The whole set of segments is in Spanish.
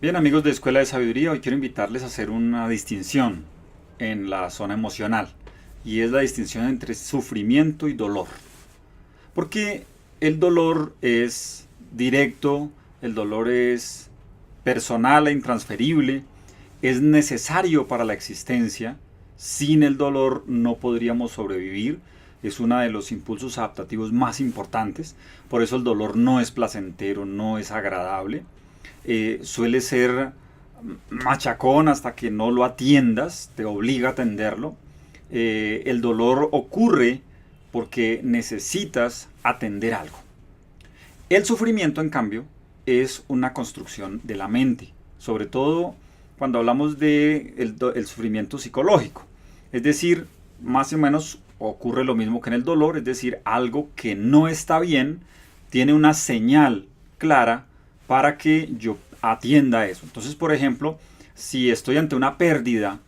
Bien, amigos de Escuela de Sabiduría, hoy quiero invitarles a hacer una distinción en la zona emocional, y es la distinción entre sufrimiento y dolor. Porque el dolor es directo, el dolor es personal e intransferible, es necesario para la existencia. Sin el dolor no podríamos sobrevivir. Es uno de los impulsos adaptativos más importantes. Por eso el dolor no es placentero, no es agradable. Suele ser machacón hasta que no lo atiendas, te obliga a atenderlo. El dolor ocurre porque necesitas atender algo. El sufrimiento, en cambio, es una construcción de la mente, sobre todo cuando hablamos de el sufrimiento psicológico. Es decir, más o menos ocurre lo mismo que en el dolor, es decir, algo que no está bien tiene una señal clara para que yo atienda eso. Entonces, por ejemplo, si estoy ante una pérdida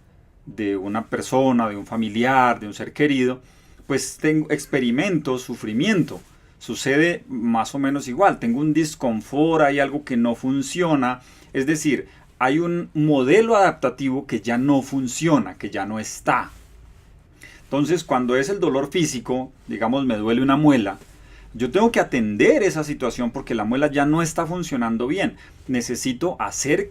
de una persona, de un familiar, de un ser querido, pues experimento sufrimiento. Sucede más o menos igual. Tengo un disconfort, hay algo que no funciona. Es decir, hay un modelo adaptativo que ya no funciona, que ya no está. Entonces, cuando es el dolor físico, digamos, me duele una muela, yo tengo que atender esa situación porque la muela ya no está funcionando bien. Necesito hacer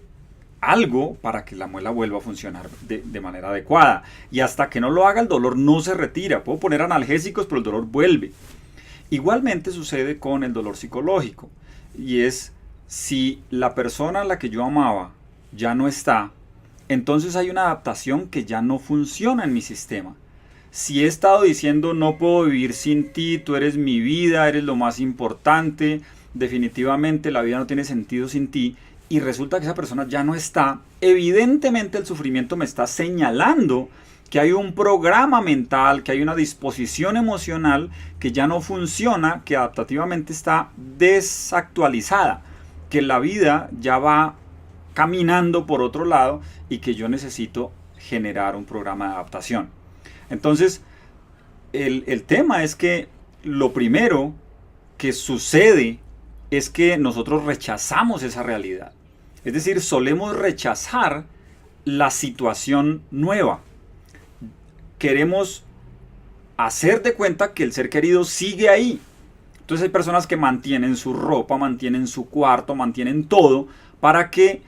algo para que la muela vuelva a funcionar de manera adecuada. Y hasta que no lo haga, el dolor no se retira. Puedo poner analgésicos, pero el dolor vuelve. Igualmente sucede con el dolor psicológico. Y es, si la persona a la que yo amaba ya no está, entonces hay una adaptación que ya no funciona en mi sistema. Si he estado diciendo no puedo vivir sin ti, tú eres mi vida, eres lo más importante, definitivamente la vida no tiene sentido sin ti, y resulta que esa persona ya no está, evidentemente el sufrimiento me está señalando que hay un programa mental, que hay una disposición emocional que ya no funciona, que adaptativamente está desactualizada, que la vida ya va caminando por otro lado y que yo necesito generar un programa de adaptación. Entonces, el tema es que lo primero que sucede es que nosotros rechazamos esa realidad. Es decir, solemos rechazar la situación nueva. Queremos hacer de cuenta que el ser querido sigue ahí. Entonces hay personas que mantienen su ropa, mantienen su cuarto, mantienen todo para que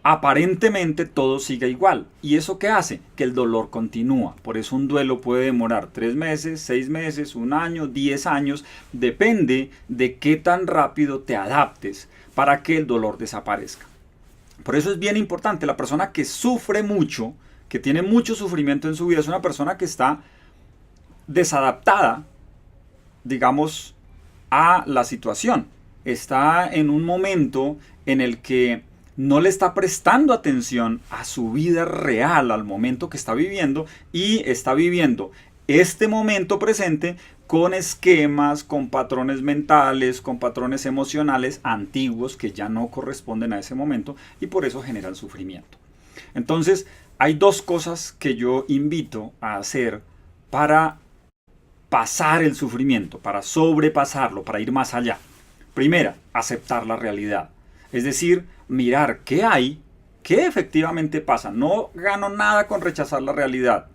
aparentemente todo siga igual. ¿Y eso qué hace? Que el dolor continúa. Por eso un duelo puede demorar 3 meses, 6 meses, 1 año, 10 años. Depende de qué tan rápido te adaptes para que el dolor desaparezca. Por eso es bien importante. La persona que sufre mucho, que tiene mucho sufrimiento en su vida, es una persona que está desadaptada, digamos, a la situación. Está en un momento en el que no le está prestando atención a su vida real, al momento que está viviendo, y está viviendo este momento presente con esquemas, con patrones mentales, con patrones emocionales antiguos que ya no corresponden a ese momento y por eso generan sufrimiento. Entonces, hay dos cosas que yo invito a hacer para pasar el sufrimiento, para sobrepasarlo, para ir más allá. Primera, aceptar la realidad. Es decir, mirar qué hay, qué efectivamente pasa. No gano nada con rechazar la realidad.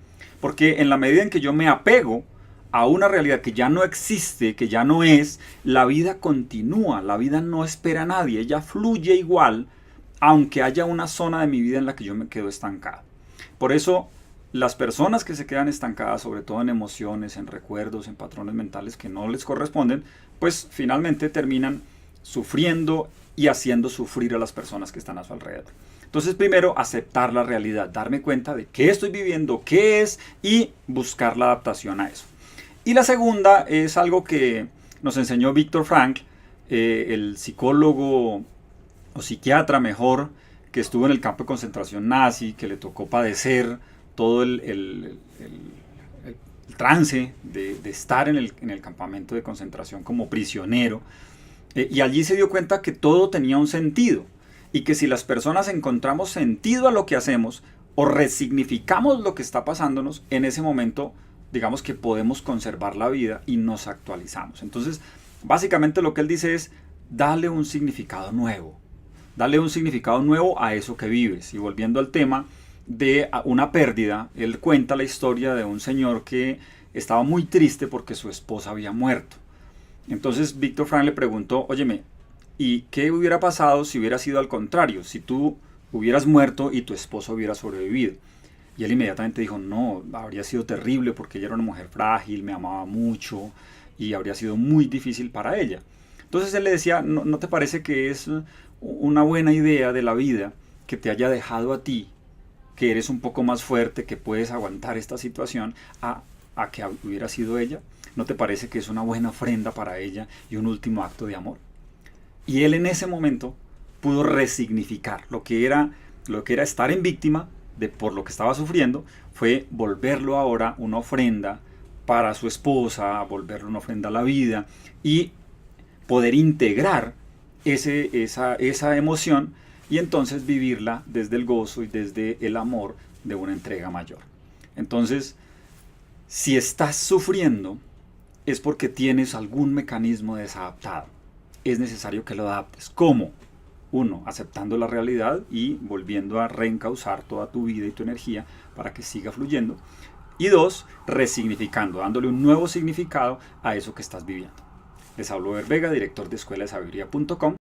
Porque en la medida en que yo me apego a una realidad que ya no existe, que ya no es, la vida continúa, la vida no espera a nadie, ella fluye igual, aunque haya una zona de mi vida en la que yo me quedo estancado. Por eso, las personas que se quedan estancadas, sobre todo en emociones, en recuerdos, en patrones mentales que no les corresponden, pues finalmente terminan sufriendo y haciendo sufrir a las personas que están a su alrededor. Entonces, primero, aceptar la realidad, darme cuenta de qué estoy viviendo, qué es, y buscar la adaptación a eso. Y la segunda es algo que nos enseñó Viktor Frankl, el psicólogo o psiquiatra mejor, que estuvo en el campo de concentración nazi, que le tocó padecer todo el trance de estar en el campamento de concentración como prisionero. Y allí se dio cuenta que todo tenía un sentido y que si las personas encontramos sentido a lo que hacemos o resignificamos lo que está pasándonos, en ese momento digamos que podemos conservar la vida y nos actualizamos. Entonces, básicamente lo que él dice es, dale un significado nuevo. Dale un significado nuevo a eso que vives. Y volviendo al tema de una pérdida, él cuenta la historia de un señor que estaba muy triste porque su esposa había muerto. Entonces Víctor Frank le preguntó, óyeme, ¿y qué hubiera pasado si hubiera sido al contrario? Si tú hubieras muerto y tu esposo hubiera sobrevivido. Y él inmediatamente dijo, no, habría sido terrible porque ella era una mujer frágil, me amaba mucho y habría sido muy difícil para ella. Entonces él le decía, ¿no te parece que es una buena idea de la vida que te haya dejado a ti, que eres un poco más fuerte, que puedes aguantar esta situación, a que hubiera sido ella? ¿No te parece que es una buena ofrenda para ella y un último acto de amor? Y él en ese momento pudo resignificar lo que era estar en víctima por lo que estaba sufriendo, fue volverlo ahora una ofrenda para su esposa, volverlo una ofrenda a la vida y poder integrar esa emoción y entonces vivirla desde el gozo y desde el amor de una entrega mayor. Entonces, si estás sufriendo, es porque tienes algún mecanismo desadaptado. Es necesario que lo adaptes. ¿Cómo? Uno, aceptando la realidad y volviendo a reencauzar toda tu vida y tu energía para que siga fluyendo. Y dos, resignificando, dándole un nuevo significado a eso que estás viviendo. Les hablo Ver Vega, director de escuela de sabiduría.com.